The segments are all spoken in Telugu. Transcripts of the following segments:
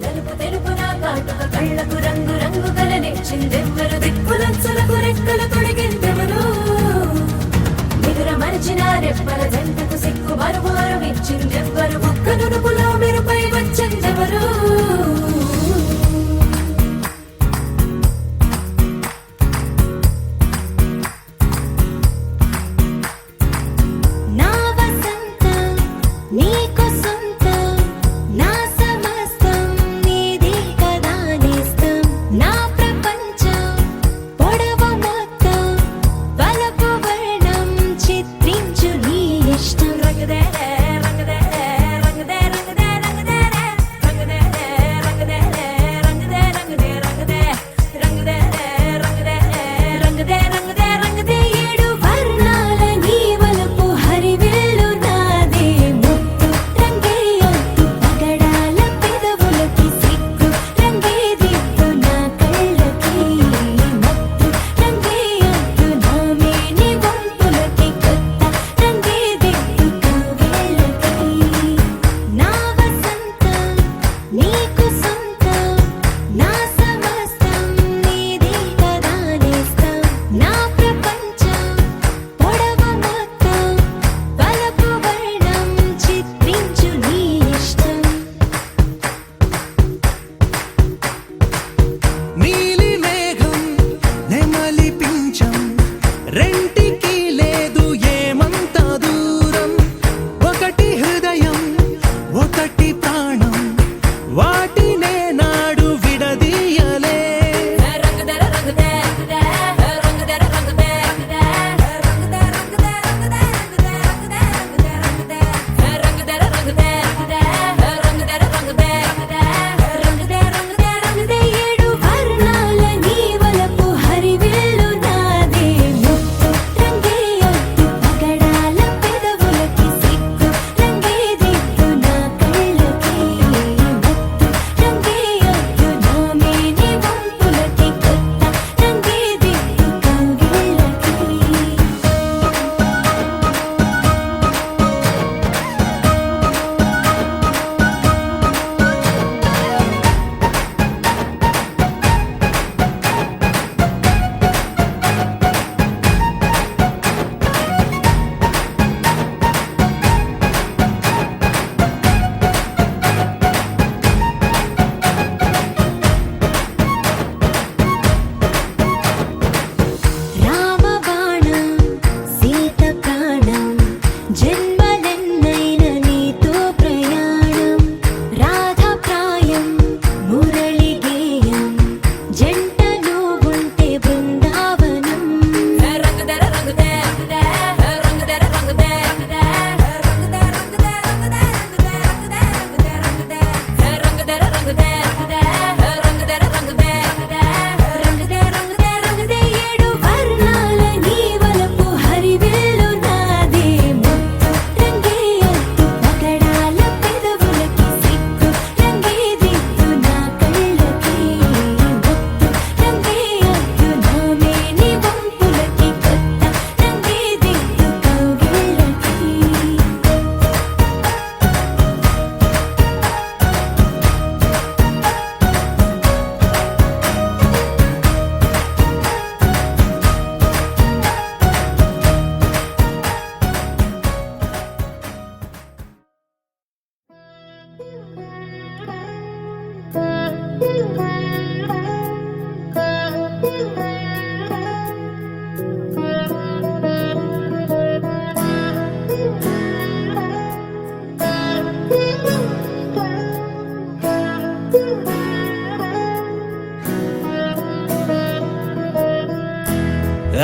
నలుపు తెలుపు నా కాటుక కళ్ళకు రంగు రంగు కలనిచ్చిందెవ్వరు దిక్కులచ్చలకు రెక్కలు తొడిగిందెవరు నిదుర మరిచిన రెప్పల జంటకు సిక్కు మరుమారు ఇచ్చిందెవ్వరు ఒక్క నునుపులో మెరుపై వచ్చిందెవరు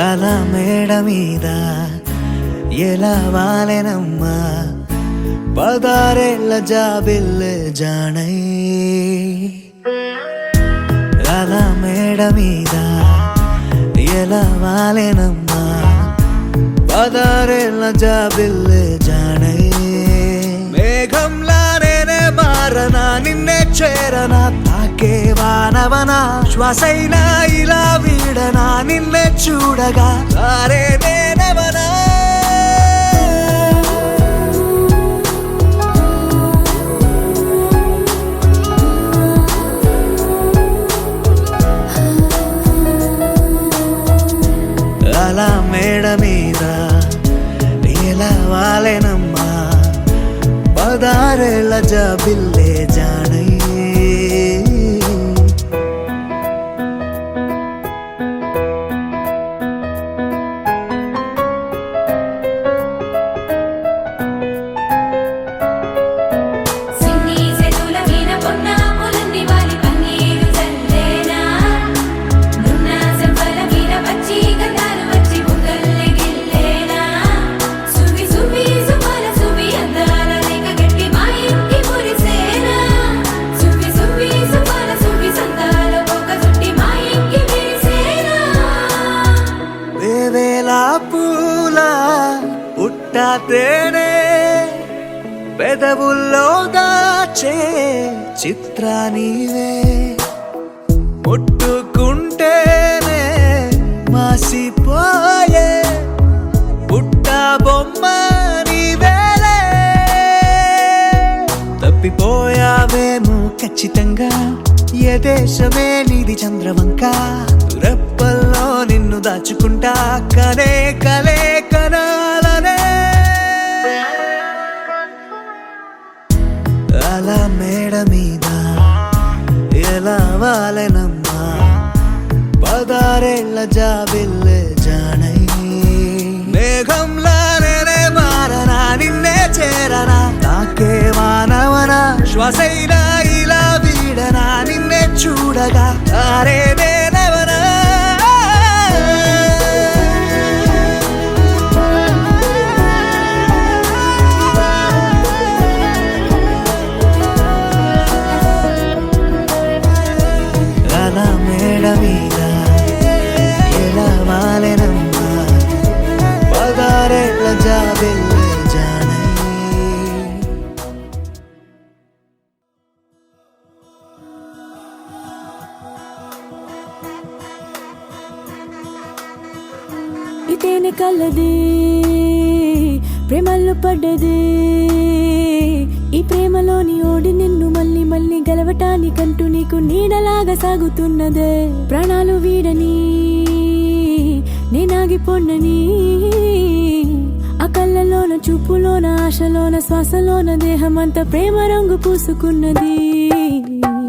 అలా మేడ మీద ఎలా వాలెనమ్మా పదారేళ్ళ జాబిల్లె జానై అలా మేడ మీద ఎలా వాలెనమ్మా పదారేళ్ళ జాబిల్లె జానై మేఘంలా నేనే మారనా నిన్నే చేరనా తాకే వానవనా శ్వాసైనా ఇలా వీడనా నిన్నే చూడగా సారే నేనవనా పదారేళ్ళ జాబిల్లే జానయ్యే సిన్ని సెతుల వీణ పొన్నాపులన్నీ వాలి పన్నీరు చల్లేనా నున్న సెంపల మీద వచ్చి గంధాలు వచ్చి బుగ్గల్లే గిల్లేనా సువి సువి సుమల సువి అందాల రేఖ గట్టి మా ఇంటి మురిసేనా సువి సువి సుమల సువి సందాల ఒక చుట్టి మా ఇంటి విరిసేనా వేవేల పూల పుట్టా తేనే పెదవుల్లో దాచే చిత్ర నీవే ముట్టుకుంటేనే మాసిపోయే పుట్ట బొమ్మ నీవేలే తప్పిపోయావేమో ఖచ్చితంగా ఏ దేశమే నీది చంద్రవంక రెప్పల్లో నిన్ను దాచుకుంటా కనే కలే కనాలనే అలా మేడ మీద ఎలా వాలెనమ్మా పదారేళ్ళ జాబిల్లే జానయ్యే మేఘంలానే మారనా నిన్నే చేరనా నాకే మానవనా శ్వాసైనా ఇలా వీడనా నిన్నే చూడగా తారేదేనవనా అలా మేడ మీద ఎలా వాలెనమ్మా పదారేళ్ళ జాబిల్లే జానయ్యే ఇతేనే కలది ప్రేమల్లో పడ్డది ఈ ప్రేమలోని ఓడి నిన్ను మళ్ళీ మళ్ళీ గెలవటానికంటూ నీకు నీడలాగా సాగుతున్నదే ప్రాణాలు వీడని నేనాగిపోన్నని ఆ కళ్ళలోన చూపులోన ఆశలోన శ్వాసలోన దేహమంతా ప్రేమ రంగు పూసుకున్నది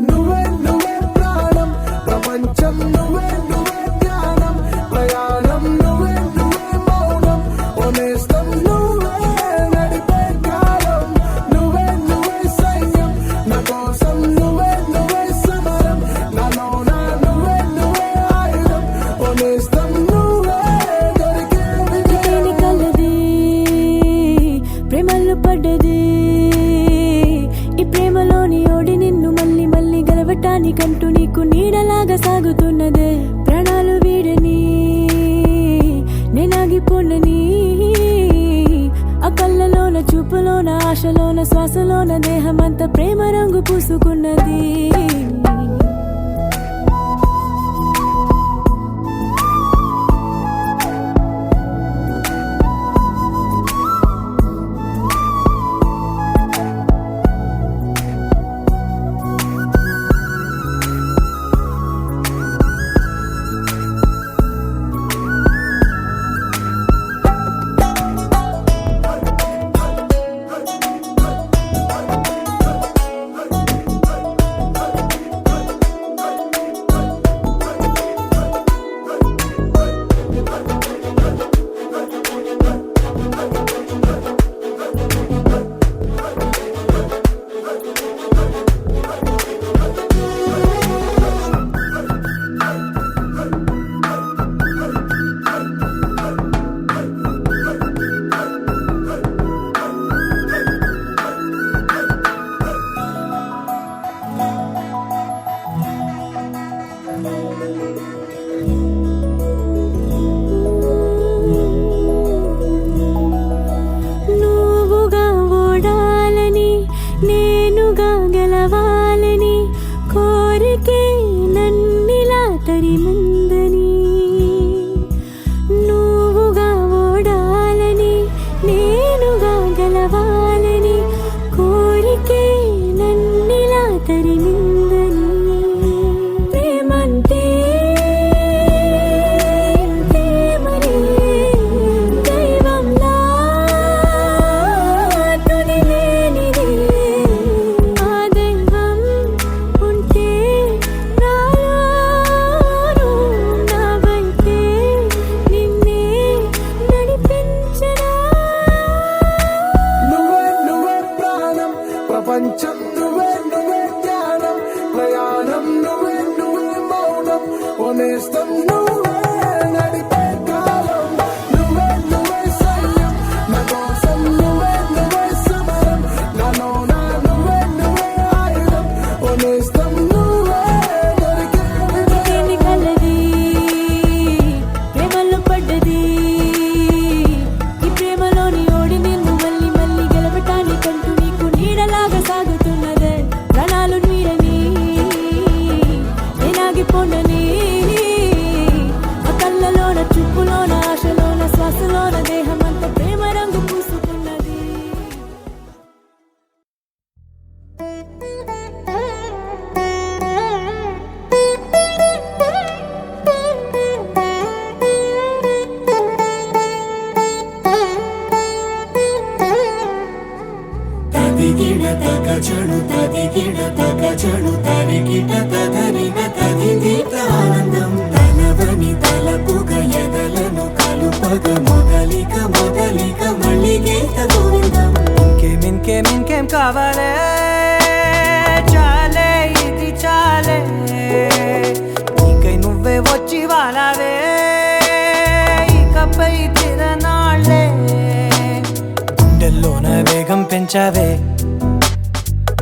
నువ్వే నువ్వే ప్రాణం ప్రపంచం నువ్వే నువ్వే ధ్యానం ప్రయాణం నువ్వే నువ్వే మౌనం ఓనేస్తం నువ్వే నడిపే కాలం నువ్వే నువ్వే సైన్యం నా కోసం నువ్వే నువ్వే సమరం నాలోన నువ్వే నువ్వే ఆయుధం ఓనేస్తం నువ్వే దొరికే ఇతేనే కలది ప్రేమల్లో పడ్డది ఈ ప్రేమలోని ఓడి నిన్ను మళ్ళీ మళ్ళీ గెలవటానికంటూ నీకు నీడలాగా సాగుతున్నదే ప్రాణాలు వీడని నేనాగిపోనని ఆ కళ్ళలోన చూపులోన ఆశలోన శ్వాసలోన దేహమంతా ప్రేమ రంగు పూసుకున్నది ప్రపంచం నువ్వే నువ్వే జ్ఞానం ప్రయాణం నువ్వే నువ్వే మౌనం ఓనేస్తం నువ్వే నడిపే కాలం నువ్వే నువ్వే సైన్యం నా కోసం నువ్వే నువ్వే సమరం నాలోన నువ్వే నువ్వే ఆయుధం ఓనేస్తం నువ్వే దొరికే ఇదేమి కలది ప్రేమలో పడ్డది ఈ ప్రేమలోని ఓడి నిన్ను మళ్ళీ మళ్ళీ గెలవటానికంటూ నీకు నీడలాగా సాగుతున్నదే ప్రాణాలు నీడని నేనాగిపోండని ఆ కళ్ళలోన చూపులోన ఆశలోన శ్వాసలోన దేహమంత ప్రేమ రంగు పూసుకున్నది తదిగిడ తగచడు తదిగిడ తగచడు తరిగిట తదరిన తదిగిట ఆనందం తలవని తలపుగ ఎదలను కలుపగ మొదలిక మొదలిక మళ్ళీ గీత గోవిందం ఇంకేం కావాలే చాలే ఇది చాలే నీకై నువ్వే వచ్చి వాలావే ఇకపై తిరనాళ్ళే గుండెల్లోన వేగం పెంచావే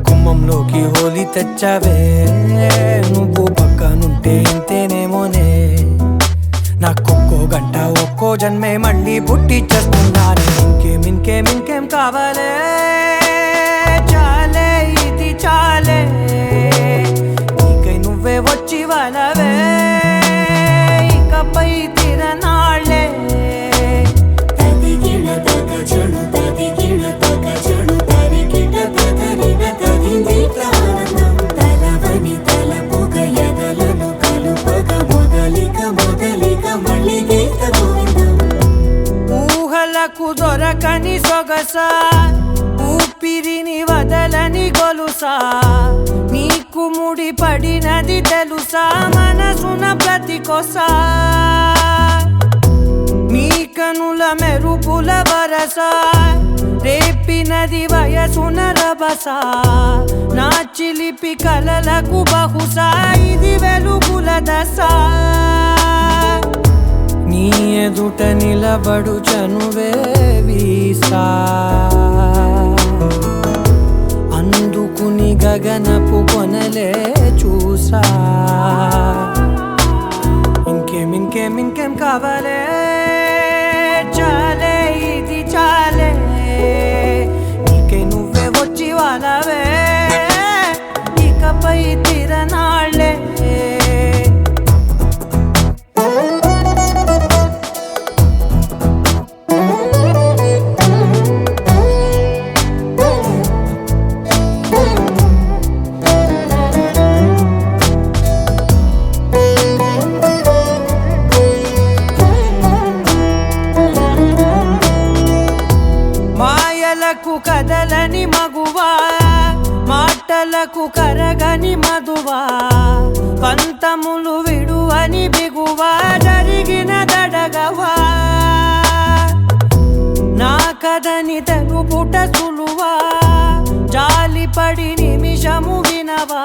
గుమ్మంలోకి హోలీ తెచ్చావే నువ్వు పక్కనుంటే ఇంతేనేమోనే నాకొక్కో గంట ఒక్కో జన్మే మళ్ళీ పుట్టి చేస్తున్నాను ఇంకేం కావాలే చాలే ఇది చాలే నీకై నువ్వే వచ్చి వాళ్ళవే ఇకపై తిరనాళ్ళే తదిగిడ తగచడు తరిగిట తదరిన తదిగిట ఆనందం తలవని తలపుగ ఎదలను కలుపగ మొదలిక మొదలిక మళ్ళీ గీత గోవిందం ఊహలకు దొరకని సొగసా ఊపిరిని వదలని గొలుసా నీకు ముడి పడినది తెలుసా మనసున ప్రతి కొసా నీ కనుల మెరుపుల వరస రేపినది వయసున రభస నా చిలిపి కలలకు బహుశా ఇది వెలుగుల దశ నీ ఎదుట నిలబడు చనువే వీసా అందుకుని గగనపు కొనలే చూసా ఇంకేం కావాలే చాలే ఇది చాలే నీకై నువ్వే వచ్చి వాళ్ళవే ఇకపై తిరనాళ్ళే మాయలకు కదలని మగువా మాటలకు కరగని మధువా పంతములు విడువని బిగువా జరిగిన దడగవా నా కదని తెలుపుట సులువా జాలిపడి నిమిషము వినవా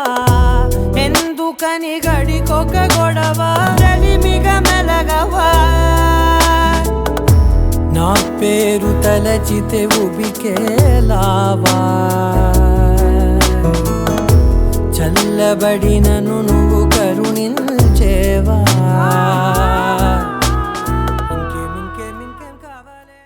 ఎందుకని గడికొక గొడవ రలిమిగ మెలగవా నా పేరు తలచితే ఉబికేలావా చల్లబడినను నువ్వు కరుణించేవా ఇంకేం కావాలే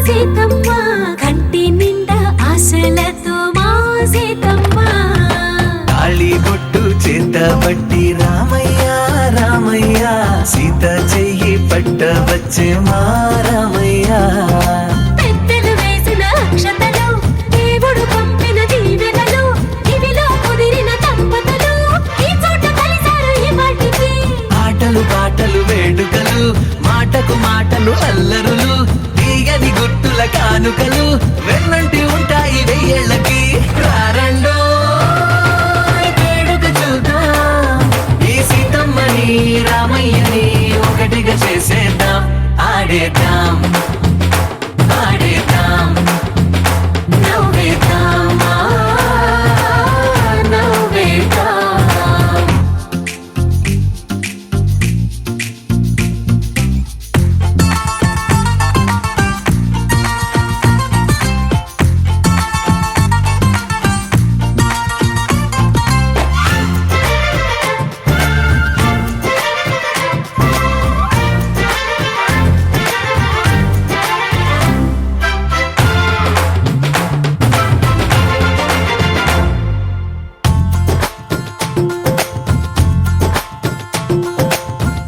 సీతమ్మ కంటి నిండా ఆశలతో మా సీతమ్మ తాళి బొట్టు చేతబట్టి రామయ్య రామయ్య సీత చెయ్యి పట్ట వచ్చే మా రామయ్య పెద్దలు వేసిన అక్షతలు దేవుడు పంపిన దీవెనలు ఇవిలో కుదిరిన దంపతులు ఈ చోట కలిసారు ఈ వాటికి ఆటలు పాటలు వేడుకలు మాటకు మాటలు అల్లరులు తీయని గుర్తుల కానుకలు వెన్నంటి ఉంటాయి వెయ్యేళ్ళకి రారండో వేడుక చూద్దాం ఈ సీతమ్మని రామయ్యని ఒకటిగా చేసేద్దాం ఆడేద్దాం ఆడేద్దాం నవ్వేద్దాం నవ్వేద్దాం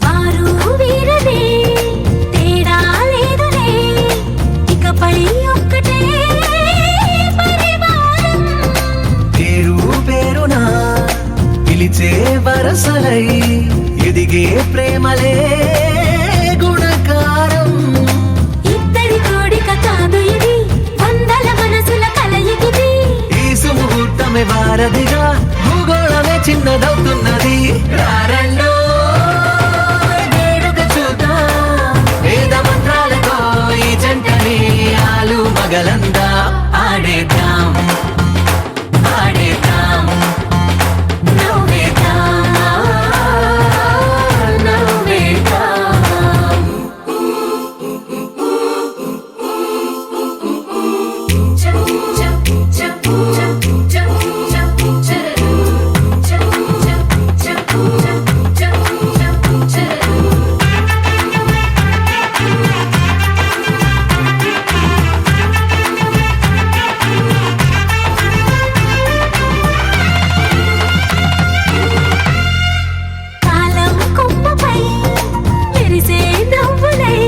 వారు వీరనే తేడా లేదులే ఇకపై ఒక్కటే పరివారం పేరు పేరునా పిలిచే వరసలై ఎదిగే ప్రేమలే గుణకారం ఇద్దరి కోడిక కాదు ఇది వందల మనసుల కలయికిది ఈ సుముహూర్తమే వారధిగా భూగోళమే చిన్నదవుతున్నది రారండో వేడుక చూద్దాం వేద మంత్రాలతో ఈ జంటని ఆలు మగలందా ఆడేద్దాం ఆడేద్దాం నవ్వేద్దాం నవ్వేద్దాం కాలం కొమ్మపై మెరిసే నవ్వులై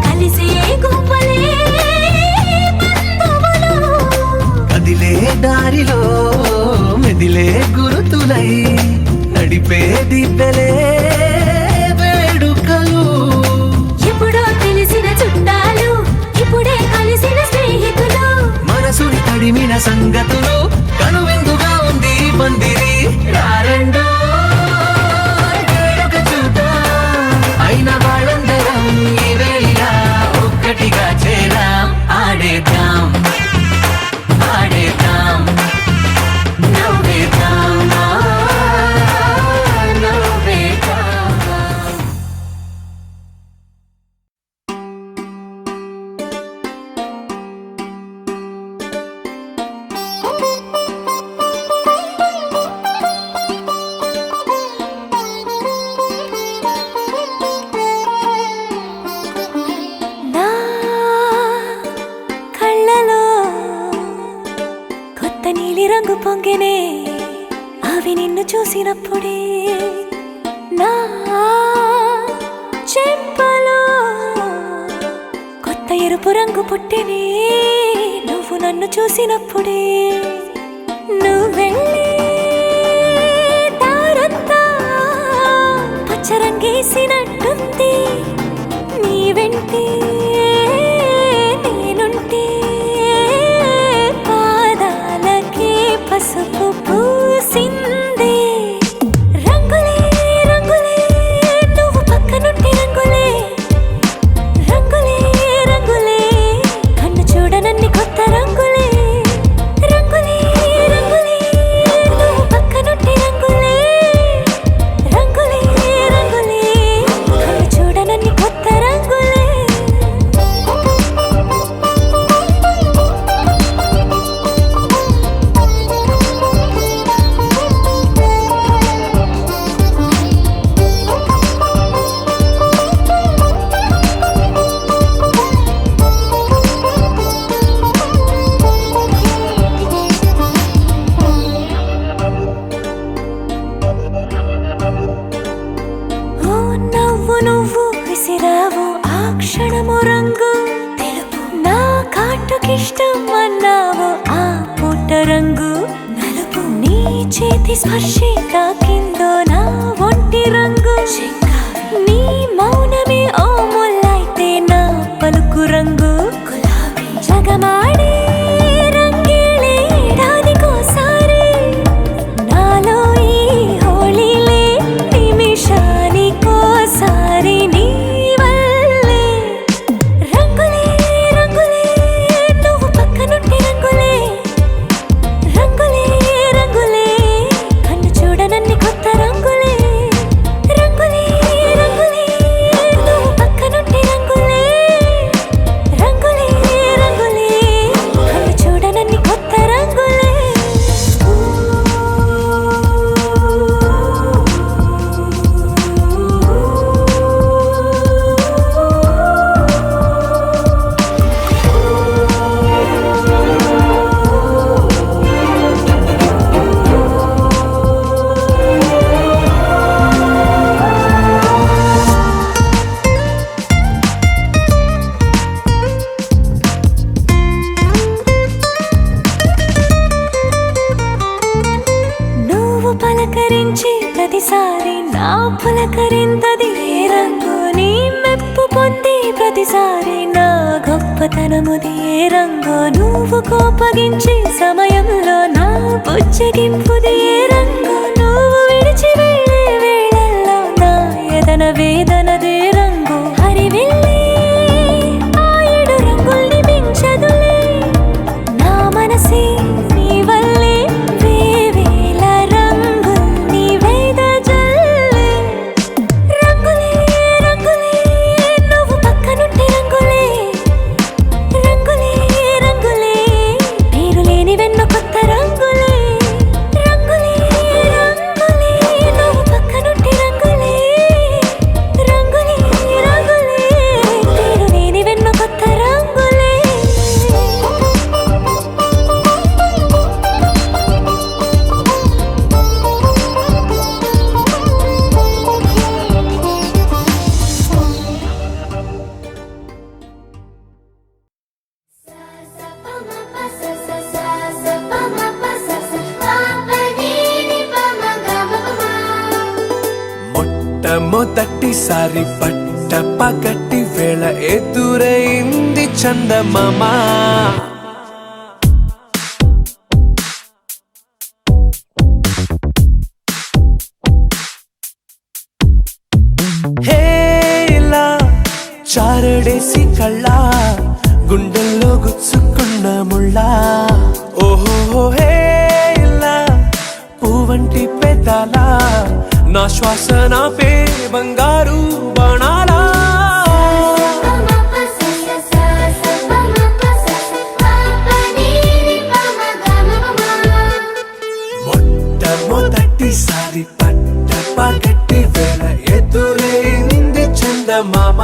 కలిసే గువ్వలే బంధువులు కదిలే దారిలో మెదిలే గురుతులై నడిపే దిబ్బెలే వేడుకలు ఎప్పుడో తెలిసిన చుట్టాలు ఇప్పుడే కలిసిన స్నేహితులు మనసుని తడిమిన సంగతులు కనువిందుగా ఉంది ఈ పందిరి రారండో వేడుక చూద్దాం అయిన వాళ్ళందరం ఈ వేళ ఒక్కటిగా చేరాం ఆడేద్దాం ఆడేద్దాం నవ్వేద్దాం నవ్వేద్దాం నా కళ్ళలో కొత్త నీలి రంగు పొంగెనే అవి నిన్ను చూసినప్పుడే నా చెంపలో కొత్త ఎరుపు రంగు పుట్టెనే నువ్వు నన్ను చూసినప్పుడే నువ్వెళ్ళే దారంతా పచ్చరంగేసినట్టుంది నీ వెంటే నేనుంటే పాదాలకే పసుపు పూసిందే రంగులే రంగులే నువ్వు పక్కనుంటే రంగులే రంగులే రంగులే కన్ను చూడనన్ని కొత్త రంగులే రంగులే రంగులే నువ్వు పక్కనుంటే రంగులే రంగులే రంగులే కన్ను చూడనన్ని కొత్త రంగులే రంగు నలుపు నీ చేతి స్పర్శే తాకిందో నా ఒంటి రంగు నీ మౌనమే ఓ ముల్లైతే నా పలుకు రంగు గులాబీ జగమాడే రంగేళే ఏడాదికోసారి నాలో ఈ హోళీలే నిమిషానికోసారి నీ వల్లే రంగులే రంగులే నువ్వు పక్కనుంటే రంగులే రంగులే రంగులే కన్ను చూడనన్ని కొత్త రంగులే రంగులే రంగులే నువ్వు పక్కనుంటే రంగులే రంగులే రంగులే కన్ను చూడనన్ని కొత్త రంగులే నువ్వు పలకరించే ప్రతిసారి నా పులకరింతది ఏ రంగు నీ మెప్పు పొందే ప్రతిసారి నా గొప్పతనముది ఏ రంగు నువ్వు కోపగించే సమయంలో నా బుజ్జగింపుది ఏ రంగు నువ్వు విడిచి వెళ్ళే వేళల్లో నా ఎదన వేదనదే రంగు హరివిల్లే ఆ ఏడు రంగుల్ని మించదులే నా మనసే నీ వల్లే వేవేల రంగుల్ని వెదజల్లే రంగులే రంగులే నువ్వు పక్కనుంటే రంగులే రంగులే రంగులే పేరు లేని వెన్న కొత్త రంగులే రంగులే రంగులే నువ్వు పక్కనుంటే రంగులే రంగులే రంగులే పేరు లేని వెన్న కొత్త రంగులే మొట్టమొదటిసారి పట్ట పగటి వేళ ఎదురైంది చందమామ హేలా చారడేసి కళ్ళ గుండెల్లో గుచ్చుకున్న ముళ్ళ ఓహో హేలా పూవంటి పెదాల నా శ్వాస నాపే బంగారు బాణాలా మొట్టమొదటిసారి పట్ట పగటి వేళ ఎదురైంది చందమామ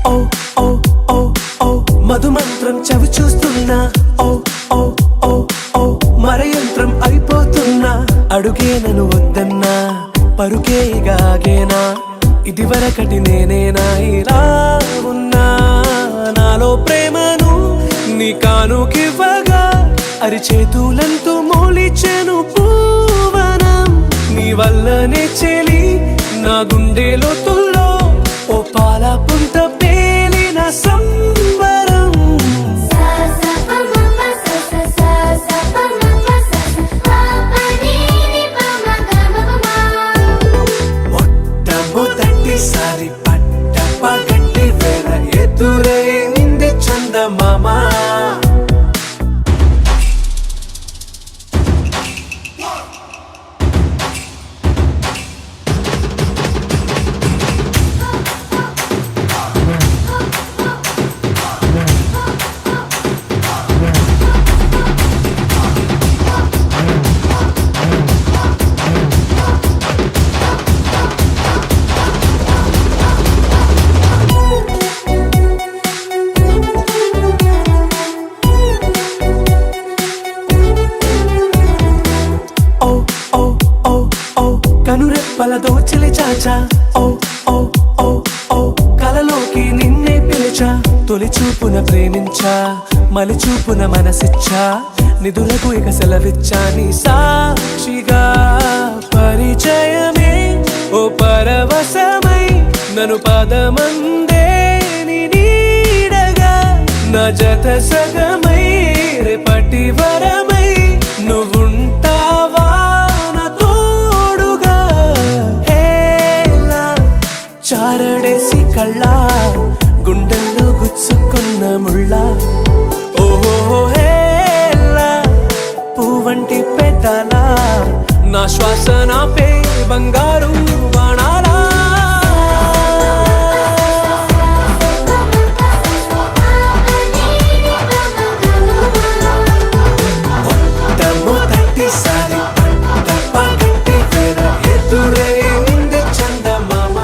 ఓ ఓ ఓ ఓ మధుమంత్రం చవి చూస్తున్నా ఓ ఓ ఓ ఓ మరయంత్రం అయిపోతున్నా అడుగే నన్ను వద్దన్నా పరుకేగాగేనా ఇదివరకటి నేనేనా ఇలా ఉన్నా నాలో ప్రేమను నీ కానుకివ్వగా అరిచేతులంటూ మోలిచెను పూవనం నీ వల్లనే చెలి నా గుండెలో తుల్లో ఓ పాల పుంత పేలిన సంబరం మొట్టమొదటిసారి పట్ట పగటి వేళ ఎదురైంది చందమామ వలదోచిలి చాచా ఓ ఓ ఓ ఓ కలలోకి నిన్నే పిలిచా తొలి చూపున ప్రేమించా మలి చూపున మనసిచ్చా నిధులకు ఇక సెలవిచ్చా నీ సాక్షిగా పరిచయమే ఓ పరవశమై నన్ను పదమందే నీ నీడగా నా జత సగమై రేపటి వరమై నువ్వుంటావా నా తోడుగా హేలా చారడేసి కళ్ళ గుండెల్లో గుచ్చుకున్న ముళ్ళ ఓహో హేలా పువ్వంటి పెదాల నా శ్వాస నాపే బంగారు బాణాలా మొట్టమొదటిసారి పంట పగటి వేళ ఎదురైంది చందమామ.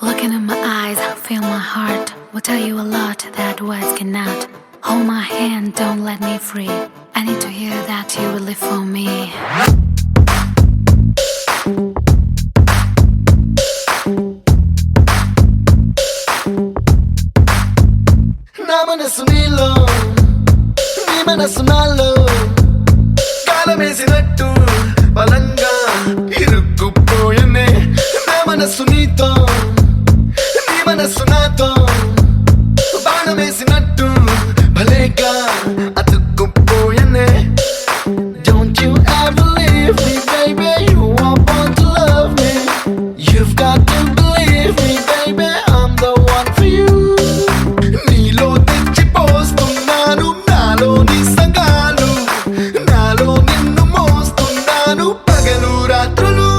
Looking in my eyes, feel my heart. Will tell you a lot that words cannot. Hold my hand, don't let me free. I need to hear that you will live for me. నా మనసు నీలో నీ మనసు నాలో కాలమేసినట్టు బలంగా ఇరుక్కుపోయనే నా మనసు నీతో నీ మనసు నాతో బాణమేసినట్టు భలేగా అతుక్కుపోయనే Don't you ever leave me, baby. You are born to love me. You've got to believe me, baby. I'm the one for you. నీలో తెచ్చిపోస్తున్నాను నాలోని సంగాలు నాలో నిన్ను మోస్తున్నాను పగలు రాత్రులు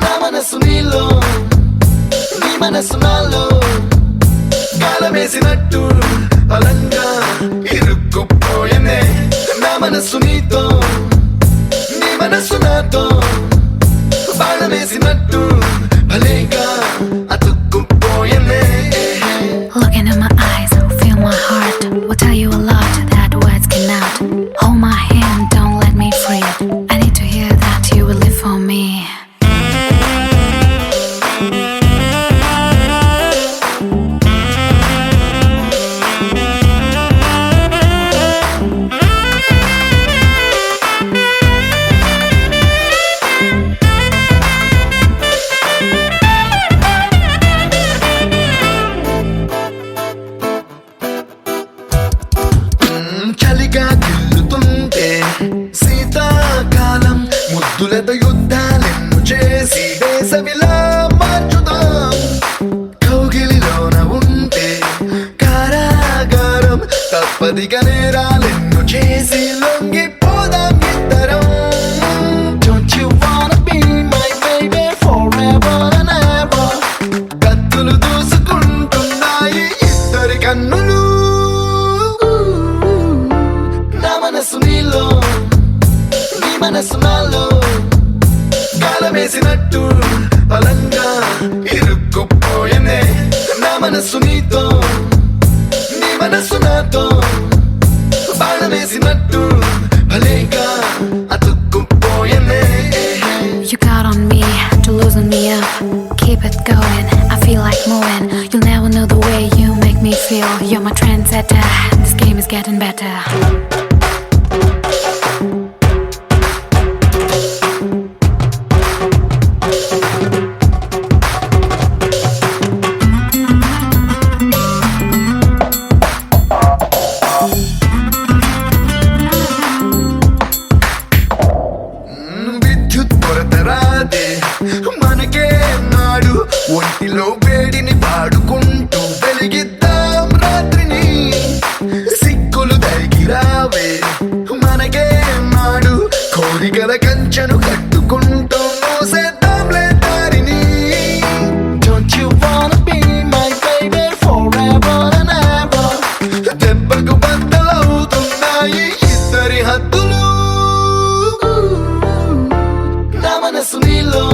నా మనసు నీలో నీ మనసు నాలో కాలమేసినట్టు బలంగా ఇరుక్కుపోయనే నా మనసు నీతో నీ మనసు నాతో బాణమేసినట్టు భలేగా అతుక్కుపోయనే Looking in my eyes, feel my heart. Will tell you a lot that words cannot. Hold my hand, don't let me free. I need to hear that you will live for me. చలిగా గిల్లుతుంటే శీతాకాలం ముద్దులతో యుద్ధాలెన్ను చేసి వేసవిలా మార్చుదాం కౌగిలిలోన ఉంటే కారాగారం తప్పదిగా నేరాలెన్ను చేసి లొంగిపోదాం ఇద్దరం Don't you wanna be my baby forever and ever కత్తులు దూసుకుంటున్నాయి ఇద్దరి కన్నులు నా మనసు నీలో నీ మనసు నాలో కాలమేసినట్టు బలంగా ఇరుక్కుపోయనే నా మనసు నీతో నీ మనసు నాతో బాణమేసినట్టు భలేగా అతుక్కుపోయనే You got on me to loosen me up. Keep it going, I feel like moving. You'll never know the way you make me feel. You're my trendsetter, this game is getting better. విద్యుత్ కొరతరాదే మనకే నాడు ఒంటిలో వేడిని పాడుకుంటూ వెలిగిద్దాం రాత్రిని సిక్కులు తరిగిరావే మనకే నాడు కోరికల కంచెను కట్టుకుంటూ మోసేద్దాంలే దారిని Don't you wanna be my baby forever and ever దెబ్బకు బద్దలవుతున్నాయి ఇద్దరి హద్దులు నా మనసు నీలో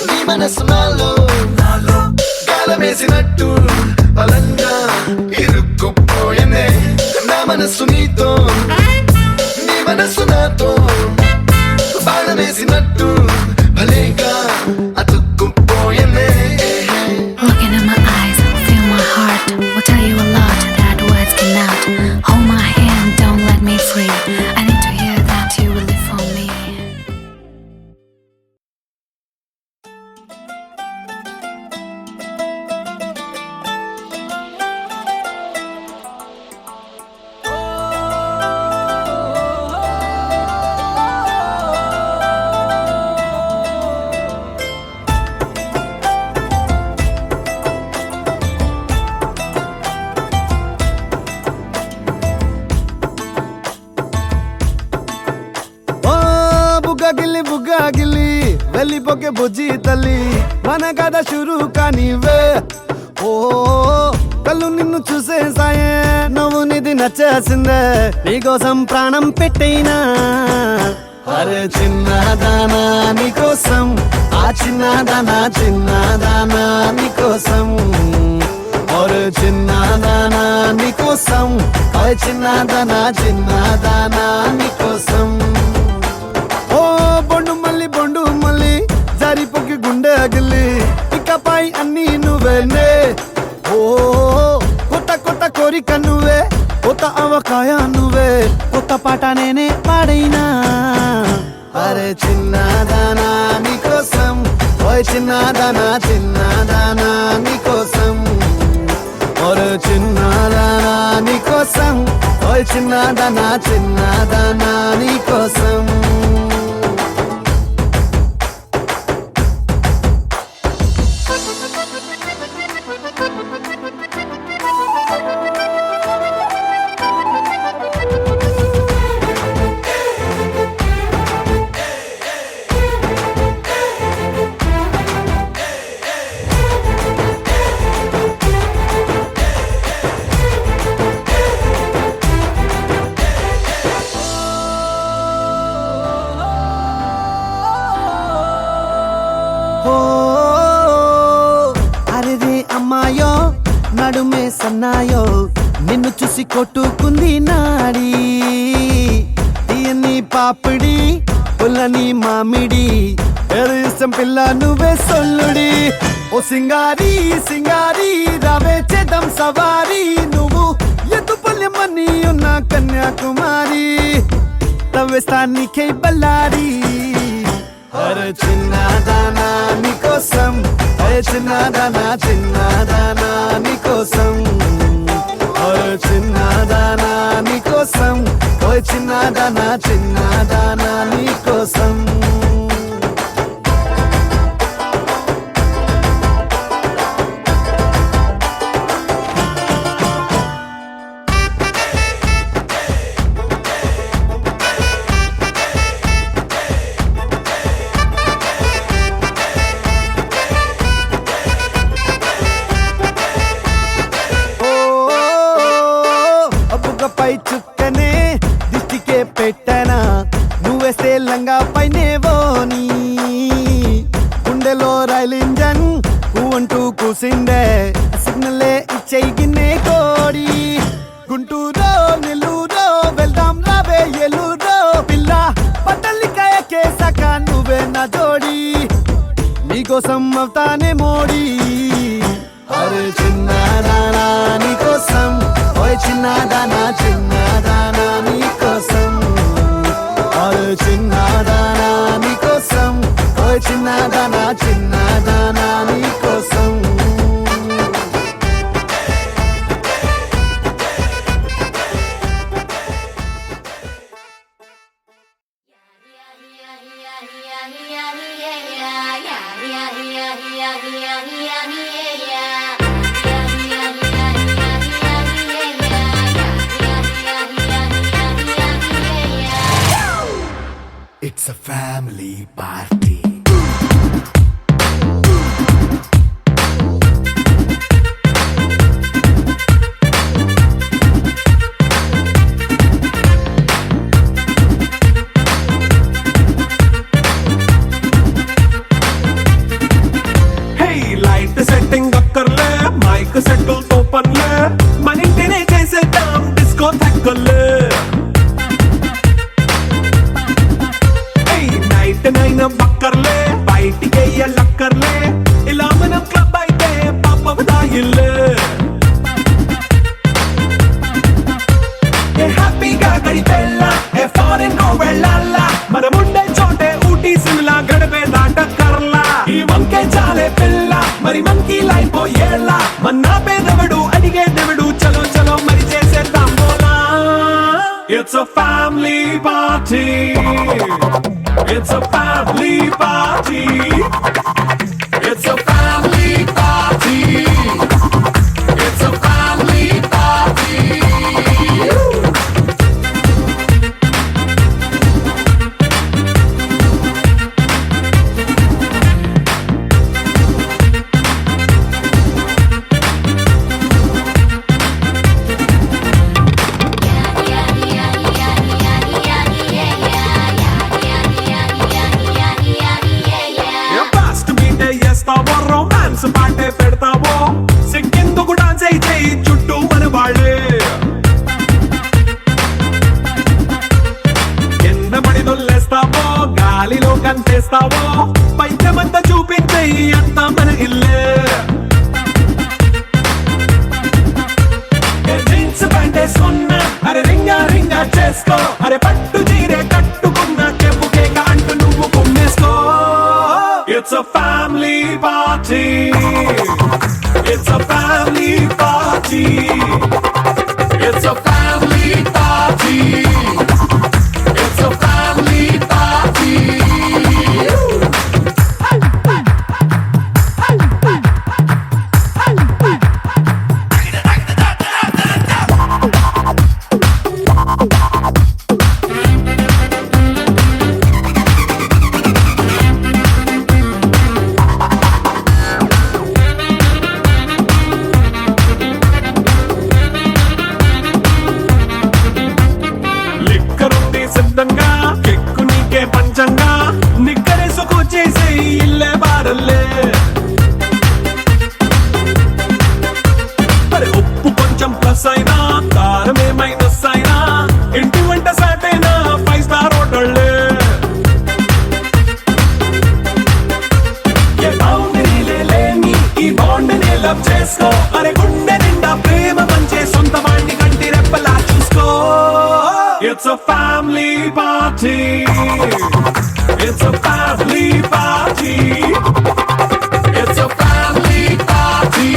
నీ మనసు నాలో గాలమేసినట్టు బలంగా ఇరుక్కు ఓకే బుజ్జి తల్లి మన కథ షురు కానివే ఓ కళ్ళు నిన్ను చూసేసాయే నువ్వు నిధి నచ్చేసిందే నీకోసం ప్రాణం పెట్టైనా అరే చిన్నదానా నీకోసం ఆ చిన్నదానా నీకోసం ఒరే చిన్నదానా నీకోసం ఓయ్ చిన్నదానా నీకోసం ఓ బొండు మళ్ళీ జారిపోకి గుండె అగిలి ఇకపై అన్ని నువ్వేనే ఓ కొత్త కోరిక నువ్వే కొత్త అవకాయ నువ్వే కొత్త పాట నేనే పాడైనా అరే చిన్నదానా నీకోసం ఓయ్ చిన్నదానా నీకోసం ఒరే చిన్నదానా నీకోసం ఓయ్ చిన్నదానా నీకోసం అరే అమ్మాయో నడుమే సన్నాయో నిన్ను చూసి కొట్టుకుంది నాడి తీయని పాపిడి పుల్లని మామిడి ఏదో ఇష్టం పిల్ల నువ్వే సొల్లుడి ఓ సింగారి రావే చేద్దాం సవారి నువ్వు ఎత్తు పల్లెమ్మని ఉన్న కన్యాకుమారి తవ్వేస్తానికై బల్లారి అరే చిన్నదానా నీకోసం అరే చిన్నదానా నీకోసం అరే చిన్నదానా నీకోసం ఓయ్ చిన్నదానా నీకోసం పై చుక్కనే దిష్టికే పెట్టనా నువ్వేస్తే లంగా పైనేవోని గుండెలో రైలు ఇంజన్ అంటూ కూసిండే సిగ్నలే ఇచ్చేయి గిన్నే కోడి గుంటూరో నెల్లూరో వెళ్దాం రావే ఎల్లూరో పిల్ల పట్టలికాయ కేసాక నువ్వే నా జోడి నీకోసం అవుతానే మోడీ అరే చిన్నదానా నీకోసం ఓయ్ చిన్నదానా నీకోసం అరే చిన్నదానా నీకోసం ఓయ్ చిన్నదానా నీకోసం It's a family party. Hey, light setting అక్కర్లే మైక్ సెట్టిల్ తో పనిలే మన ఇంటినే చేసేద్దాం డిస్కో థక్కర్లే నైనా బక్కర్లే బయటికి లక్కర్లే ఇలా మనం క్లబ్ అయితే పాపదాయిల్లే హ్యాపీగా గడిపెళ్ళ ఏ ఫారెన్ నో వెళ్ళాల మనముండే చోటే ఊటీ సిమ్లా గడిపే దాటక్కర్లా ఈ వంకే చాలే పిల్ల మరి మంకీ లైఫ్ ఏళ్ళ మన్నా పేదవడు అడిగే దేవుడు చలో చలో మరి చేసేద్దాం బోలా It's a family party. It's a family party. It's a family party. It's a family party. It's a family party. It's a family party. It's a family party. లిక్కరుంది సిద్ధంగా కెక్కు నీకే పంచంగా నిక్కరేసుకు చేసే ఇల్లే బారల్లే మరి ఉప్పు కొంచెం ప్లస్ అయినా కారమే మైనస్ అయినా ఇంటి వంట సాటైనా 5 స్టార్ హోటళ్ళే ఏ బౌండరీలే లేని ఈ బాండ్ని లవ్ చేసుకో అరే గుండె నిండా ప్రేమ పంచే సొంత వాణ్ణి కంటి రెప్పలా చూసుకో It's a family party. It's a family party. It's a family party.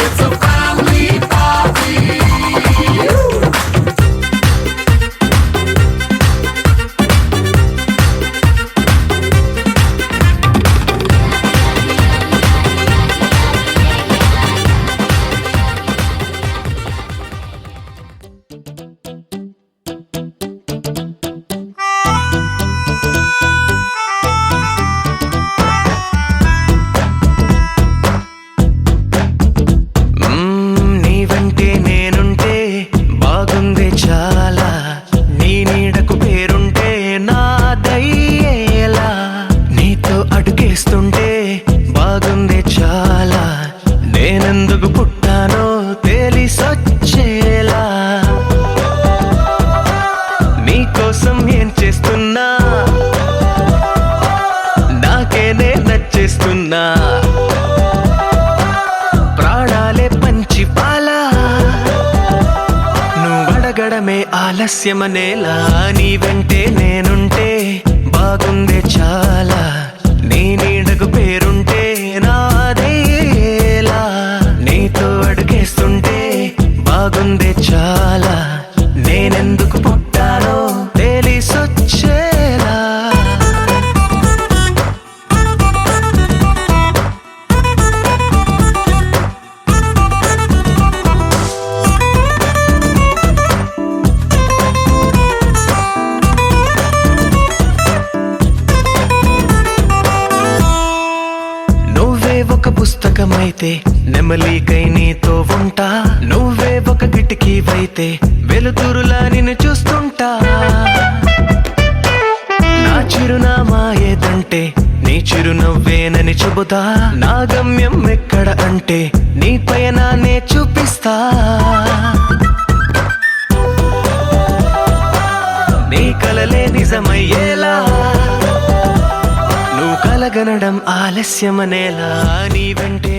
It's a family party. నీ వెంటే నేనుంటే బాగుందే చాలా నీ నీడకు పేరుంటే నాదయ్యేలా నీతో అడుగేస్తుంటే బాగుందే చాలా నేనెందుకు పుట్టానో తెలిసొచ్చేలా నీకోసం ఏం చేస్తున్నా నాకేనే నచ్చేస్తున్నా ప్రాణాలే పంచి పాలా నువ్వడగడమే ఆలస్యమనేలా నీ వెంటే నేనుంటే బాగుందే చాలా నీ నీడకు పేరుంటే నాదేలా నీతో అడుగేస్తుంటే బాగుందే చాలా నేనెందుకు పుట్టానో తెలిసొచ్చేలా నువ్వే ఒక పుస్తకమైతే నెమలికై నీతో ఉంటా నువ్వే ఒక కిటికీవైతే వెలుతురులా నిన్ను చూస్తుంటా నా చిరునామా ఏదంటే నీ చిరునవ్వేనని చెబుతా నా గమ్యం ఎక్కడ అంటే నీ పయనాన్నే చూపిస్తా నీ కలలే నిజమయ్యేలా నువ్వు కలగనడం ఆలస్యమనేలా నీ వెంటే